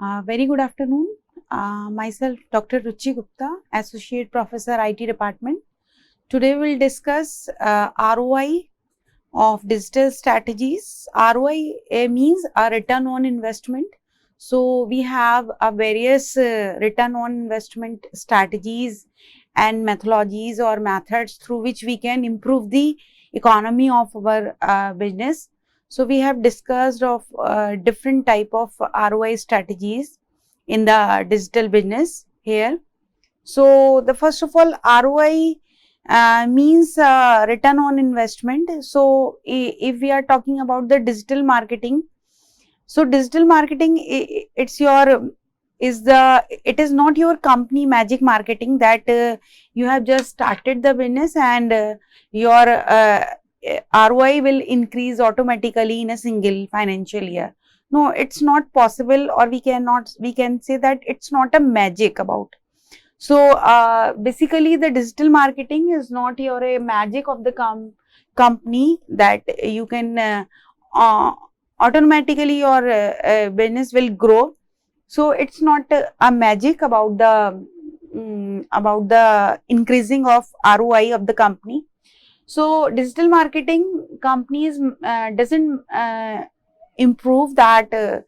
Very good afternoon. Myself, Dr. Ruchi Gupta, Associate Professor, IT Department. Today we'll discuss ROI of digital strategies. ROI means a return on investment. So we have various return on investment strategies and methodologies or methods through which we can improve the economy of our business. So we have discussed of different type of ROI strategies in the digital business here. So the first of all, ROI means return on investment. So if we are talking about the digital marketing, so digital marketing, it is not your company magic marketing that you have just started the business and your ROI will increase automatically in a single financial year. No, it's not possible, or we can say that it's not a magic about. So basically the digital marketing is not a magic of the company that you can automatically your business will grow. So it's not a magic about the increasing of ROI of the company. So digital marketing companies doesn't improve that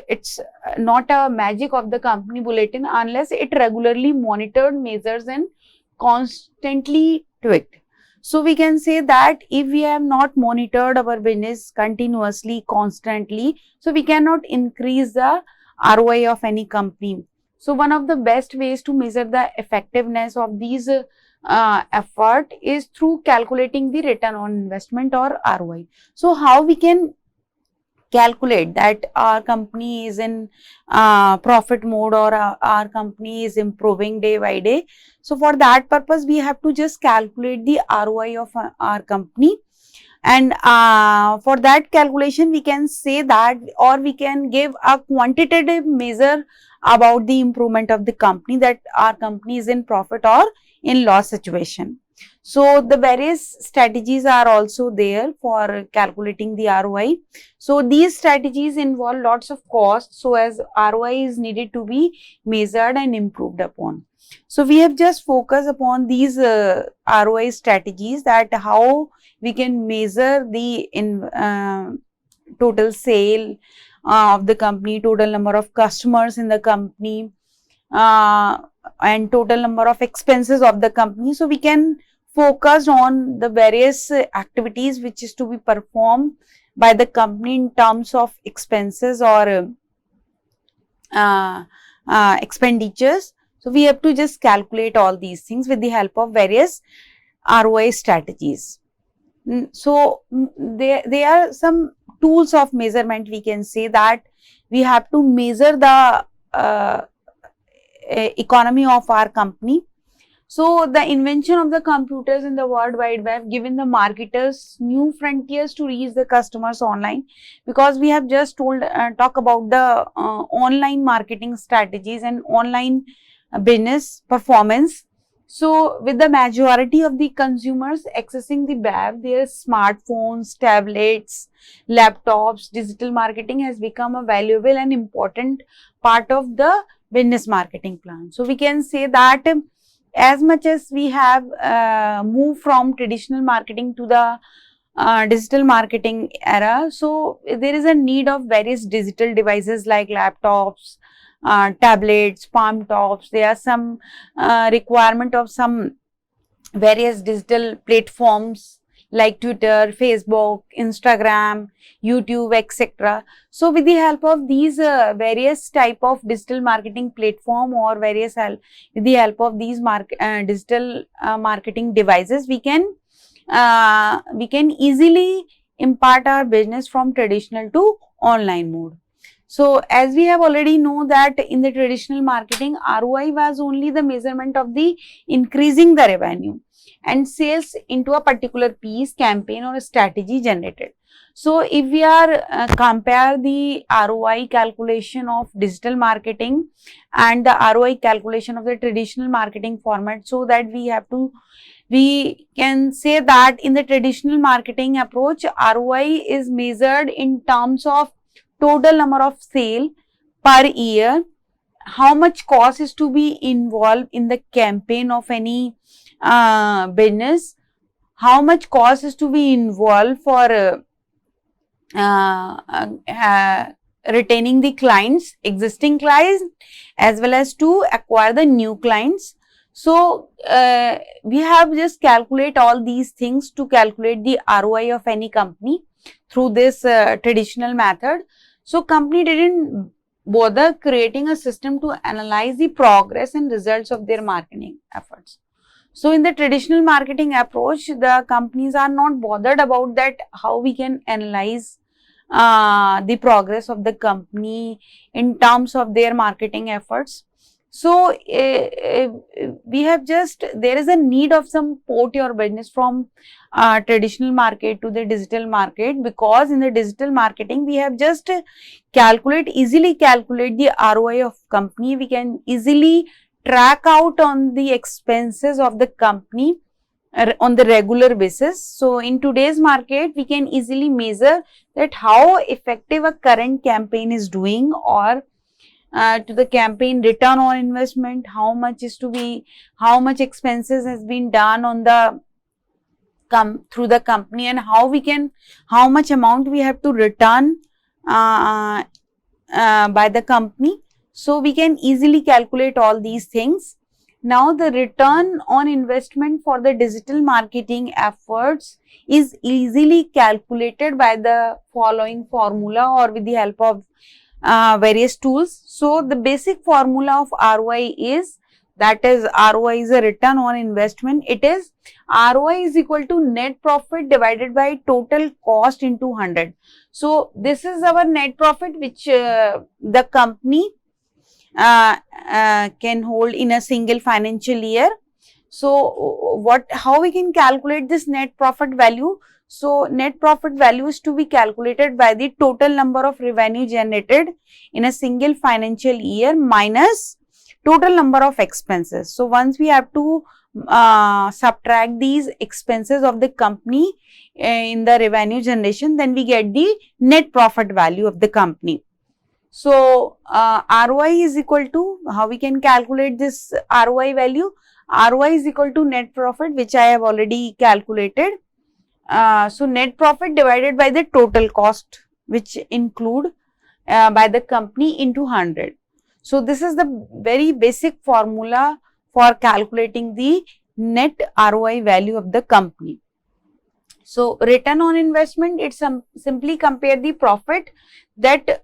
it's not a magic of the company bulletin unless it regularly monitored, measures and constantly tweaked. So we can say that if we have not monitored our business continuously, constantly, so we cannot increase the ROI of any company. So one of the best ways to measure the effectiveness of these effort is through calculating the return on investment or ROI. So how we can calculate that our company is in profit mode or our company is improving day by day. So for that purpose, we have to just calculate the ROI of our company. And for that calculation, we can say that, or we can give a quantitative measure about the improvement of the company, that our company is in profit or in loss situation. So the various strategies are also there for calculating the ROI. So these strategies involve lots of costs, so as ROI is needed to be measured and improved upon. So we have just focused upon these ROI strategies, that how we can measure the total sale of the company, total number of customers in the company, and total number of expenses of the company. So we can focus on the various activities which is to be performed by the company in terms of expenses or expenditures. So we have to just calculate all these things with the help of various ROI strategies. So there are some tools of measurement. We can say that we have to measure the economy of our company. So the invention of the computers in the World Wide Web given the marketers new frontiers to reach the customers online, because we have just talk about the online marketing strategies and online business performance. So with the majority of the consumers accessing the web, their smartphones, tablets, laptops, digital marketing has become a valuable and important part of the business marketing plan. So we can say that as much as we have moved from traditional marketing to the digital marketing era, so there is a need of various digital devices like laptops, tablets, palm tops. There are some requirement of some various digital platforms like Twitter, Facebook, Instagram, YouTube, etc. So with the help of these various type of digital marketing platform or with the help of these digital marketing devices, we can easily impart our business from traditional to online mode. So as we have already know that in the traditional marketing, ROI was only the measurement of the increasing the revenue and sales into a particular piece, campaign or strategy generated. So if we are compare the ROI calculation of digital marketing and the ROI calculation of the traditional marketing format, so that we can say that in the traditional marketing approach, ROI is measured in terms of total number of sale per year, how much cost is to be involved in the campaign of any business, how much cost is to be involved for retaining the clients, existing clients, as well as to acquire the new clients. So, we have just calculate all these things to calculate the ROI of any company through this traditional method. So, company didn't bother creating a system to analyze the progress and results of their marketing efforts. So, in the traditional marketing approach, the companies are not bothered about that, how we can analyze the progress of the company in terms of their marketing efforts. So, we have just, there is a need of some port your business from traditional market to the digital market, because in the digital marketing, we have just easily calculate the ROI of company. We can easily track out on the expenses of the company on the regular basis. So, in today's market, we can easily measure that how effective a current campaign is doing, or to the campaign return on investment, how much expenses has been done on the through the company, and how much amount we have to return by the company. So, we can easily calculate all these things. Now, the return on investment for the digital marketing efforts is easily calculated by the following formula or with the help of various tools. So, the basic formula of ROI is, that is, ROI is a return on investment. It is ROI is equal to net profit divided by total cost into 100. So, this is our net profit which the company can hold in a single financial year. So, how we can calculate this net profit value? So, net profit value is to be calculated by the total number of revenue generated in a single financial year minus total number of expenses. So, once we have to subtract these expenses of the company in the revenue generation, then we get the net profit value of the company. So, ROI is equal to, how we can calculate this ROI value? ROI is equal to net profit, which I have already calculated. So, net profit divided by the total cost, which include by the company, into 100. So, this is the very basic formula for calculating the net ROI value of the company. So, return on investment, it simply compare the profit that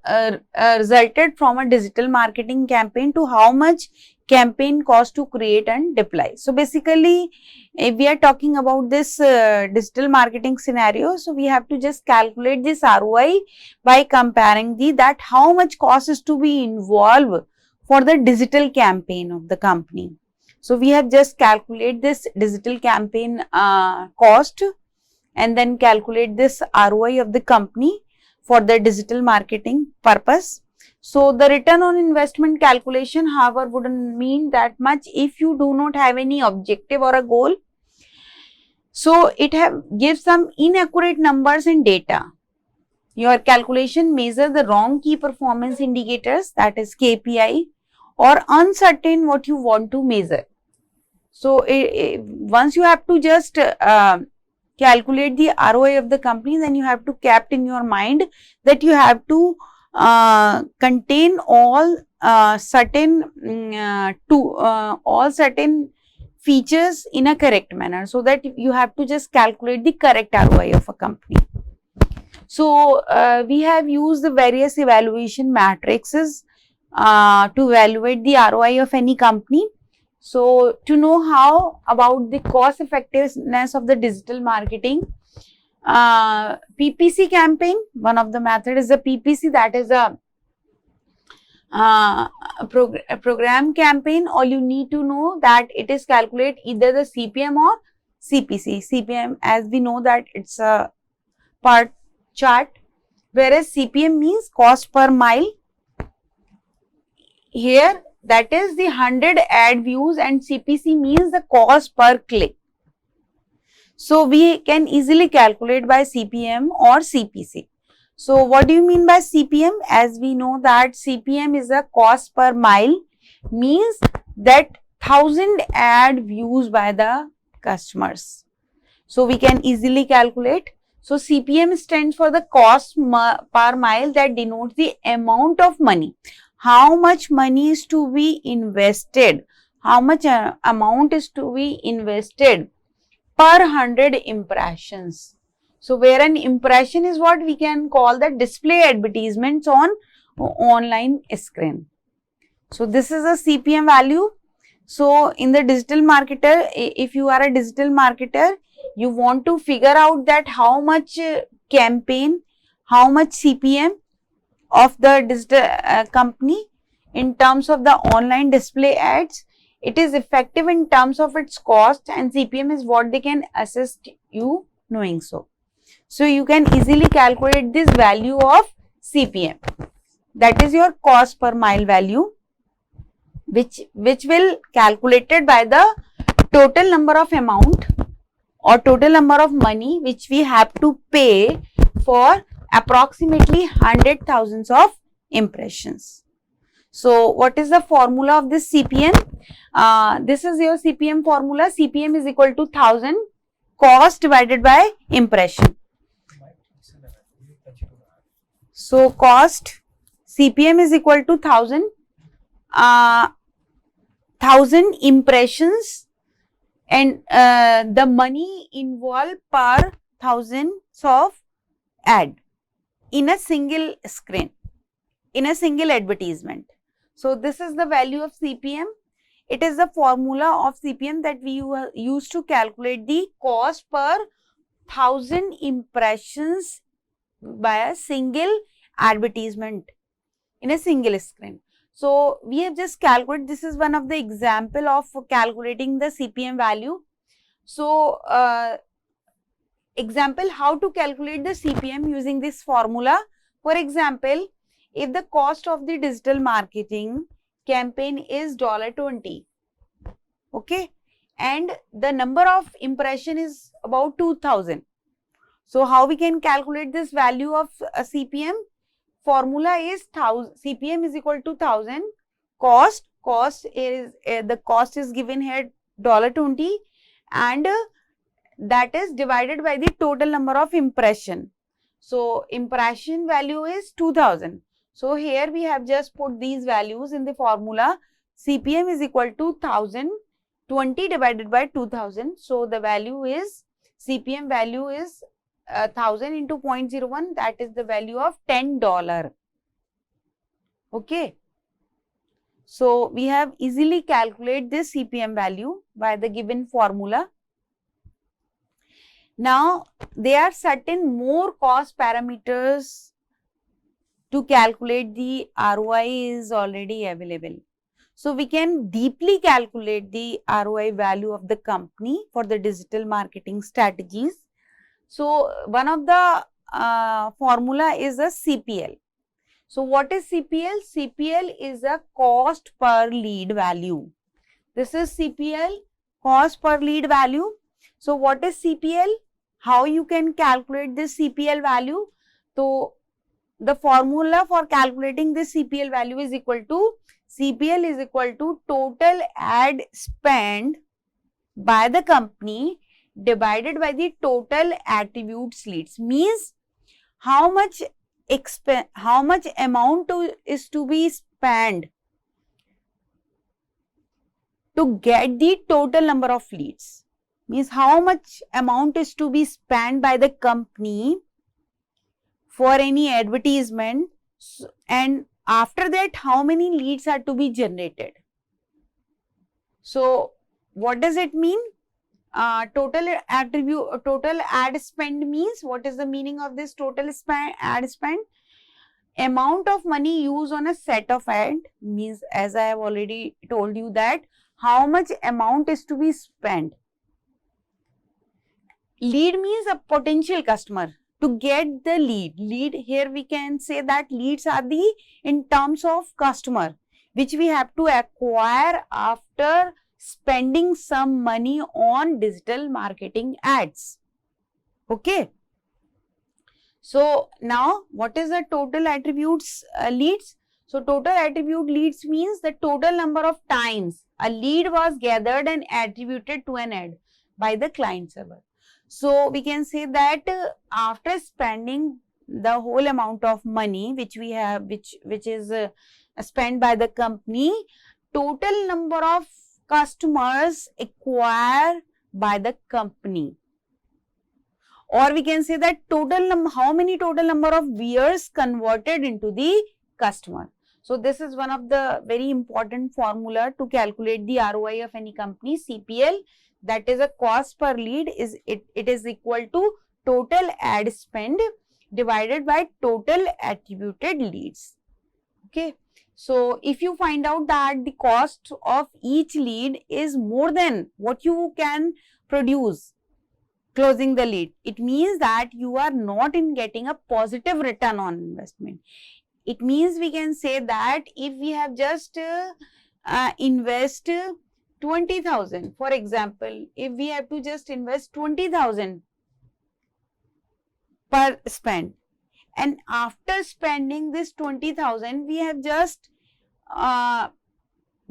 resulted from a digital marketing campaign to how much campaign cost to create and deploy. So, basically, if we are talking about this digital marketing scenario, so we have to just calculate this ROI by comparing that how much cost is to be involved for the digital campaign of the company. So, we have just calculate this digital campaign cost and then calculate this ROI of the company for the digital marketing purpose. So, the return on investment calculation, however, wouldn't mean that much if you do not have any objective or a goal. So, it gives some inaccurate numbers and data. Your calculation measure the wrong key performance indicators, that is KPI, or uncertain what you want to measure. So, once you have to just calculate the ROI of the company, then you have to keep in your mind that you have to contain all certain features in a correct manner, so that you have to just calculate the correct ROI of a company. So, we have used the various evaluation matrices to evaluate the ROI of any company. So, to know how about the cost effectiveness of the digital marketing, PPC campaign, one of the method is the PPC, that is a program campaign. All you need to know that it is calculate either the CPM or CPC. CPM, as we know that it's a per chart, whereas CPM means cost per mile. Here, that is the 100 ad views, and CPC means the cost per click. So, we can easily calculate by CPM or CPC. So what do you mean by CPM? As we know that CPM is a cost per mile, means that 1000 ad views by the customers. So we can easily calculate. So CPM stands for the cost per mile, that denotes the amount of money. How much money is to be invested? How much amount is to be invested per 100 impressions? So where an impression is what we can call the display advertisements on online screen. So this is a CPM value. So in the digital marketer, if you are a digital marketer, you want to figure out that how much campaign, how much CPM of the digital company in terms of the online display ads, it is effective in terms of its cost, and CPM is what they can assist you knowing so. So you can easily calculate this value of CPM. That is your cost per mile value, which will calculated by the total number of amount or total number of money which we have to pay for approximately 100,000 of impressions. So what is the formula of this CPM? This is your CPM formula. CPM is equal to 1000 cost divided by impression. So cost CPM is equal to 1000 impressions, and the money involved per thousands of ad in a single screen, in a single advertisement. So this is the value of CPM. It is the formula of CPM that we use to calculate the cost per 1000 impressions by a single advertisement in a single screen. So we have just calculated, this is one of the example of calculating the CPM value. So example, how to calculate the CPM using this formula. For example, if the cost of the digital marketing campaign is $20, okay, and the number of impression is about 2000. So how we can calculate this value of a CPM? Formula is CPM is equal to 1000 cost is the cost is given here $20, and that is divided by the total number of impression. So impression value is 2000. So here we have just put these values in the formula. CPM is equal to 1000, 20 divided by 2000. So the value is, CPM value is 1000 into 0.01, that is the value of $10. Okay. So we have easily calculated this CPM value by the given formula. Now there are certain more cost parameters to calculate the ROI is already available. So we can deeply calculate the ROI value of the company for the digital marketing strategies. So one of the formula is a CPL. So what is CPL? CPL is a cost per lead value. This is CPL, cost per lead value. So what is CPL? How you can calculate this CPL value? So the formula for calculating this CPL value is equal to, CPL is equal to total ad spend by the company divided by the total attributes leads. Means how much amount is to be spent to get the total number of leads. Means how much amount is to be spent by the company for any advertisement, and after that how many leads are to be generated. So what does it mean? Total ad spend means, what is the meaning of this total ad spend? Amount of money used on a set of ad, means as I have already told you that how much amount is to be spent. Lead means a potential customer. To get the lead here we can say that leads are the in terms of customer which we have to acquire after spending some money on digital marketing ads. Okay. So now what is the total attributes leads? So total attribute leads means the total number of times a lead was gathered and attributed to an ad by the client server. So we can say that after spending the whole amount of money which we have, which is spent by the company, total number of customers acquired by the company, or we can say that how many total number of viewers converted into the customer. So this is one of the very important formula to calculate the ROI of any company. CPL, that is a cost per lead, it is equal to total ad spend divided by total attributed leads. Okay. So if you find out that the cost of each lead is more than what you can produce closing the lead, it means that you are not in getting a positive return on investment. It means we can say that if we have just invest 20,000, for example, if we have to just invest 20,000 per spend, and after spending this 20,000, we have just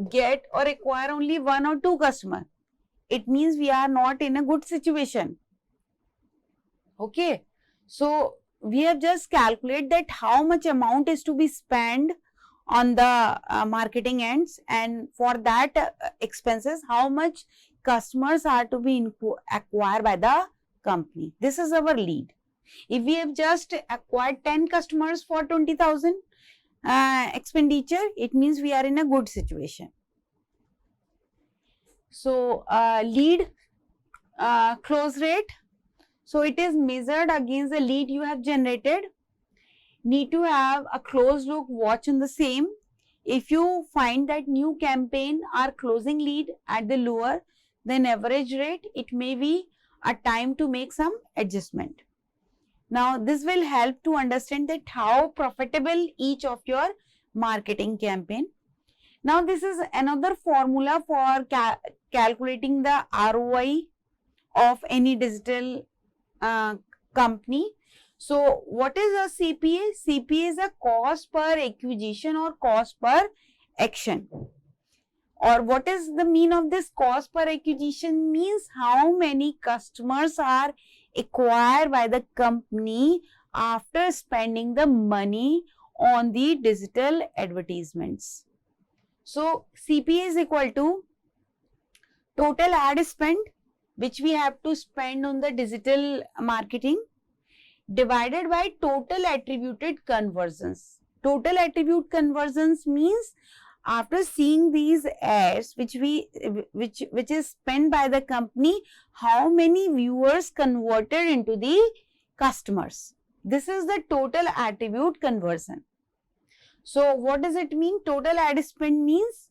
get or acquire only 1 or 2 customers. It means we are not in a good situation. Okay, so we have just calculated that how much amount is to be spent on the marketing ends, and for that expenses, how much customers are to be acquired by the company. This is our lead. If we have just acquired 10 customers for 20,000 expenditure, it means we are in a good situation. So lead close rate. So it is measured against the lead you have generated. Need to have a close look watch on the same. If you find that new campaign are closing lead at the lower than average rate, it may be a time to make some adjustment. Now this will help to understand that how profitable each of your marketing campaign. Now this is another formula for calculating the ROI of any digital company. So what is a CPA? CPA is a cost per acquisition or cost per action. Or what is the mean of this cost per acquisition? Means how many customers are acquired by the company after spending the money on the digital advertisements. So CPA is equal to total ad spend which we have to spend on the digital marketing divided by total attributed conversions. Total attribute conversions means after seeing these ads which is spent by the company, how many viewers converted into the customers. This is the total attribute conversion. So what does it mean? Total ad spend means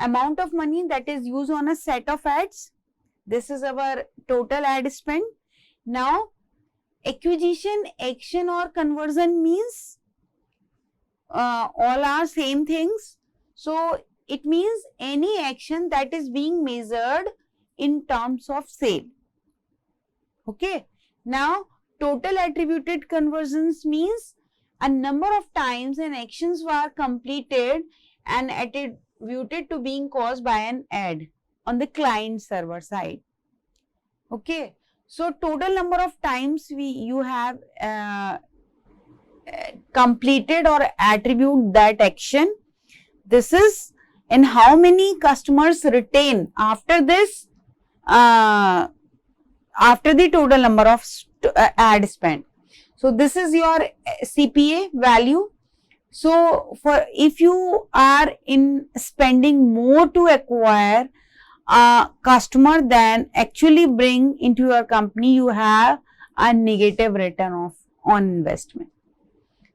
amount of money that is used on a set of ads. This is our total ad spend. Now acquisition, action or conversion means all are same things. So it means any action that is being measured in terms of sale. Okay. Now total attributed conversions means a number of times an actions were completed and attributed to being caused by an ad on the client server side. Okay. So total number of times you have completed or attribute that action. This is, and how many customers retain after this, after the total number of ad spend. So this is your CPA value. So for if you are in spending more to acquire a customer than actually bring into your company, you have a negative return on investment.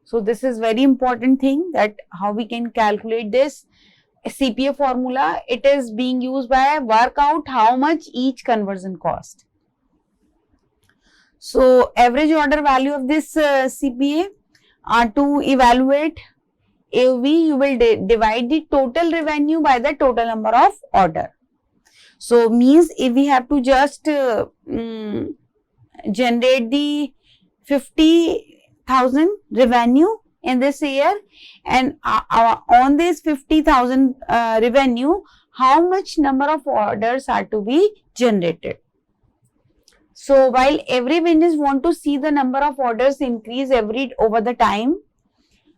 So this is very important thing, that how we can calculate this CPA formula. It is being used by work out how much each conversion cost. So average order value of this CPA to evaluate AOV, you will divide the total revenue by the total number of order. So means if we have to just generate the 50,000 50,000 revenue in this year, and on this 50,000 revenue, how much number of orders are to be generated. So while every business want to see the number of orders increase over the time,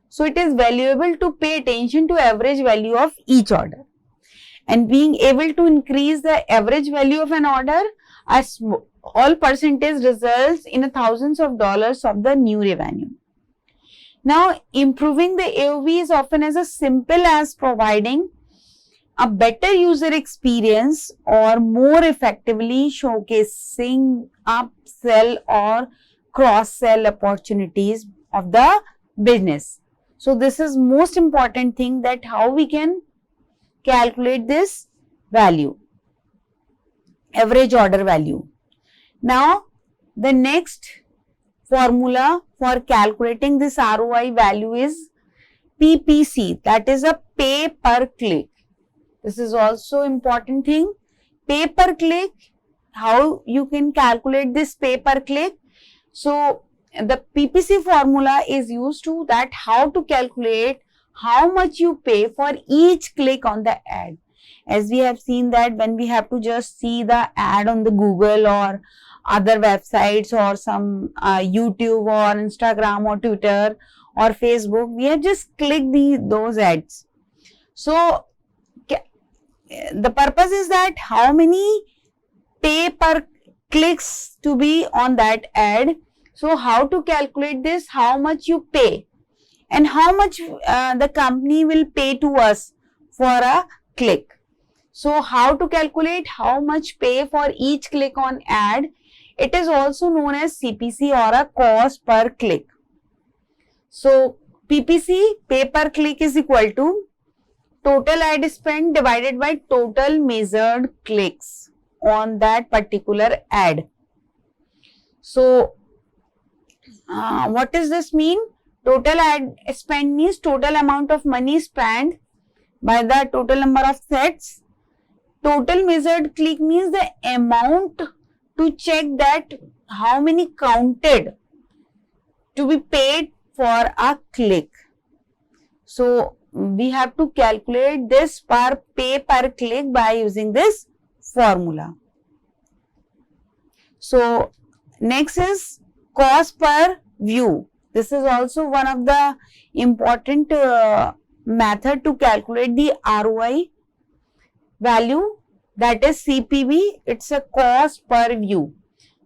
so it is valuable to pay attention to average value of each order. And being able to increase the average value of an order, a small percentage results in thousands of dollars of the new revenue. Now, improving the AOV is often as simple as providing a better user experience or more effectively showcasing upsell or cross-sell opportunities of the business. So, this is most important thing, that how we can calculate this value, average order value. Now, the next formula for calculating this ROI value is PPC, that is a pay per click. This is also important thing. Pay per click, how you can calculate this pay per click? So, the PPC formula is used to that how to calculate how much you pay for each click on the ad. As we have seen that when we have to just see the ad on the Google or other websites or some YouTube or Instagram or Twitter or Facebook, we have just clicked those ads. So, the purpose is that how many pay per clicks to be on that ad. So, how to calculate this, how much you pay and how much the company will pay to us for a click. So, how to calculate how much pay for each click on ad? It is also known as CPC or a cost per click. So, PPC, pay per click, is equal to total ad spend divided by total measured clicks on that particular ad. So, what does this mean? Total ad spend means total amount of money spent by the total number of sets. Total measured click means the amount to check that how many counted to be paid for a click. So, we have to calculate this per pay per click by using this formula. So, next is cost per view. This is also one of the important method to calculate the ROI value, that is CPV. It's a cost per view.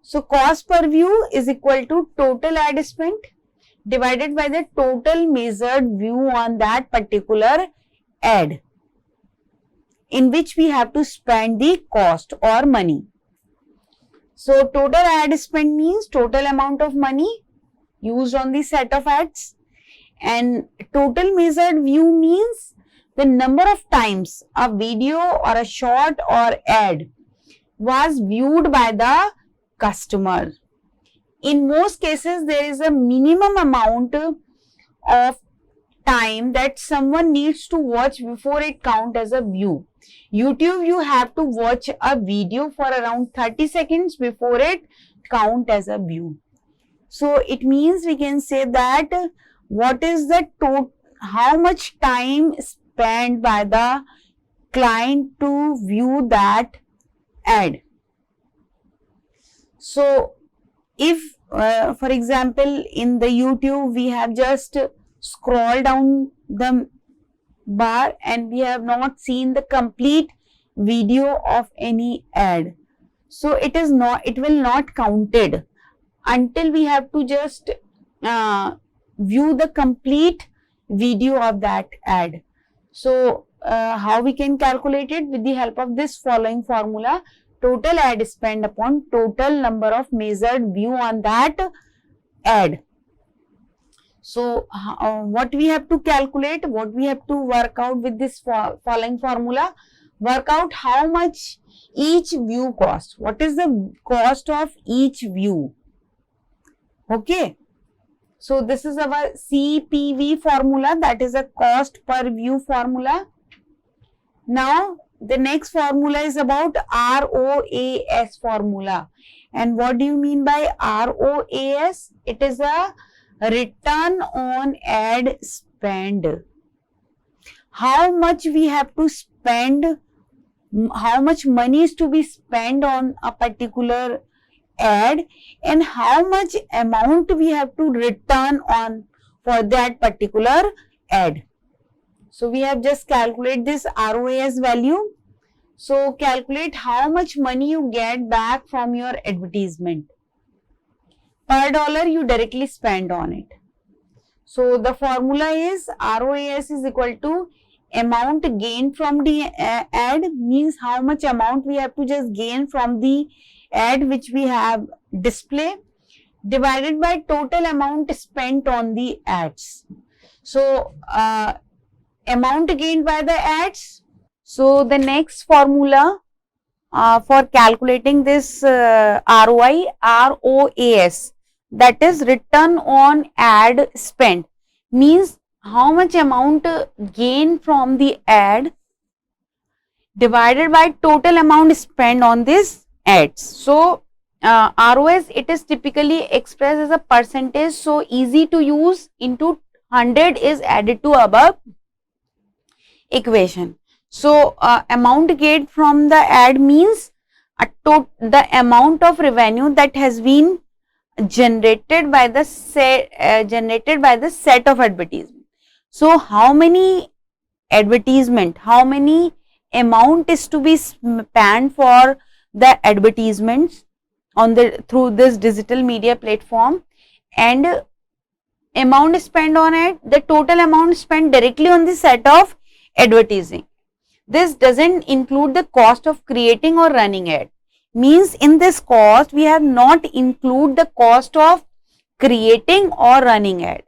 So, cost per view is equal to total ad spent divided by the total measured view on that particular ad, in which we have to spend the cost or money. So, total ad spend means total amount of money used on the set of ads, and total measured view means the number of times a video or a short or ad was viewed by the customer. In most cases, there is a minimum amount of time that someone needs to watch before it counts as a view. YouTube, you have to watch a video for around 30 seconds before it counts as a view. So, it means we can say that what is the how much time spent by the client to view that ad. So, if for example, in the YouTube, we have just scrolled down the bar and we have not seen the complete video of any ad. So, it will not counted until we have to just view the complete video of that ad. So, how we can calculate it? With the help of this following formula: total ad spend upon total number of measured view on that ad. So, what we have to calculate, what we have to work out with this following formula: work out how much each view costs. What is the cost of each view? Okay. So, this is our CPV formula, that is a cost per view formula. Now, the next formula is about ROAS formula. And what do you mean by ROAS? It is a return on ad spend. How much we have to spend, how much money is to be spent on a particular ad, and how much amount we have to return on for that particular ad. So we have just calculate this ROAS value. So calculate how much money you get back from your advertisement per dollar you directly spend on it. So the formula is ROAS is equal to amount gained from the ad, means how much amount we have to just gain from the ad which we have display, divided by total amount spent on the ads. So amount gained by the ads. So the next formula for calculating this ROI, ROAS, that is return on ad spend, means how much amount gain from the ad divided by total amount spent on this ads. So ROS, it is typically expressed as a percentage, so easy to use. Into 100 is added to above equation. So amount gained from the ad means the amount of revenue that has been generated by the set of advertisement. So how many advertisement, how many amount is to be spent for the advertisements on the through this digital media platform, and amount spent on it, the total amount spent directly on the set of advertising. This doesn't include the cost of creating or running ad. Means in this cost we have not include the cost of creating or running ad.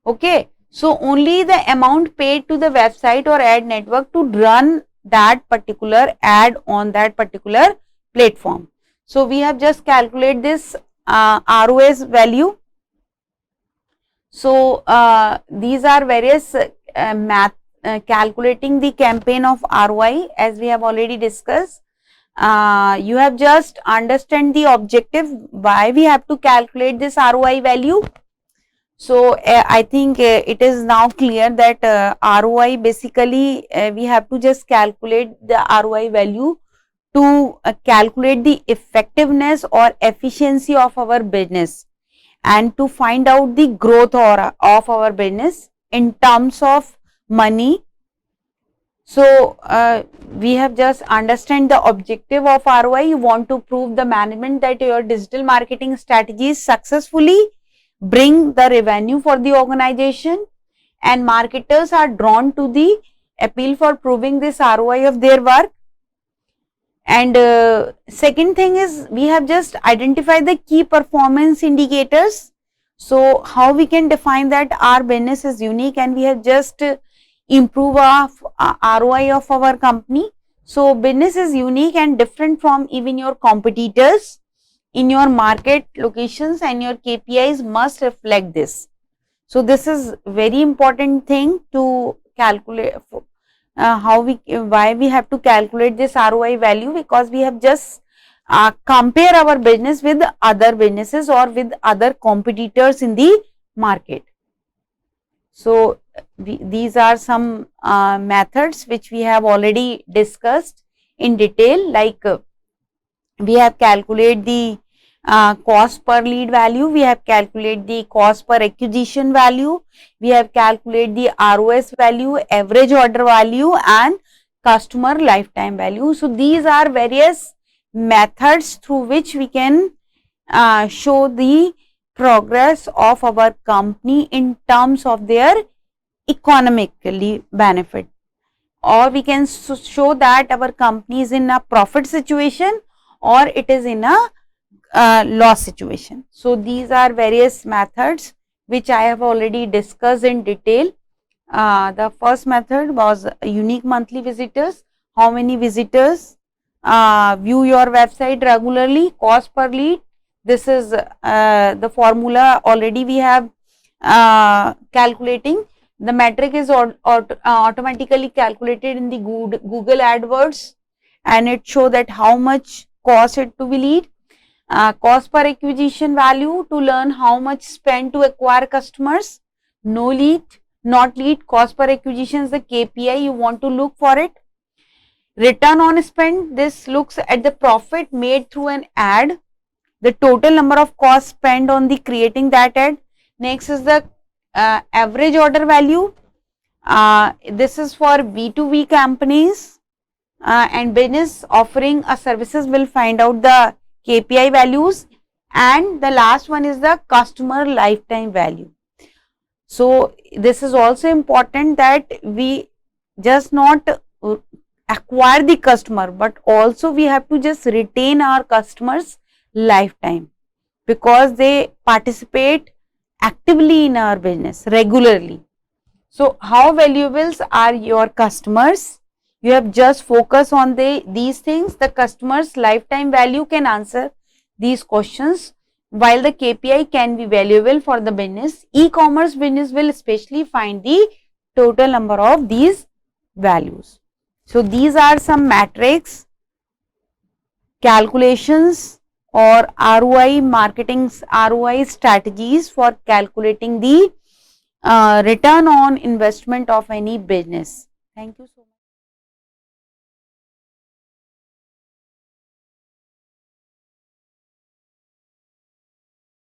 Okay, so only the amount paid to the website or ad network to run that particular ad on that particular platform. So we have just calculate this ROS value. So these are various calculating the campaign of ROI, as we have already discussed. You have just understand the objective, why we have to calculate this ROI value. So I think it is now clear that ROI basically we have to just calculate the ROI value to calculate the effectiveness or efficiency of our business, and to find out the growth of our business in terms of money. So we have just understand the objective of ROI. You want to prove the management that your digital marketing strategies successfully bring the revenue for the organization, and marketers are drawn to the appeal for proving this ROI of their work. And second thing is, we have just identified the key performance indicators. So how we can define that our business is unique, and we have just improve our ROI of our company. So business is unique and different from even your competitors in your market locations, and your KPIs must reflect this. So this is very important thing to calculate. Why we have to calculate this ROI value, because we have just compare our business with other businesses or with other competitors in the market. So these are some methods which we have already discussed in detail, like we have calculated the cost per lead value, we have calculated the cost per acquisition value, we have calculated the ROS value, average order value, and customer lifetime value. So these are various methods through which we can show the progress of our company in terms of their economically benefit, or we can show that our company is in a profit situation or it is in a loss situation. So these are various methods which I have already discussed in detail. The first method was unique monthly visitors, how many visitors view your website regularly, cost per lead. This is the formula already we have calculating. The metric is automatically calculated in the Google AdWords, and it show that how much cost it to be lead. Cost per acquisition value, to learn how much spent to acquire customers. No lead, not lead, cost per acquisition is the KPI you want to look for it. Return on spend, this looks at the profit made through an ad, the total number of costs spent on the creating that ad. Next is the average order value. This is for B2B companies and business offering services will find out the KPI values, and the last one is the customer lifetime value. So this is also important that we just not acquire the customer, but also we have to just retain our customers lifetime, because they participate actively in our business regularly. So how valuables are your customers? You have just focus on these things. The customer's lifetime value can answer these questions, while the KPI can be valuable for the business. E-commerce business will especially find the total number of these values. So these are some metrics, calculations, or ROI marketing's ROI strategies for calculating the return on investment of any business. Thank you so much.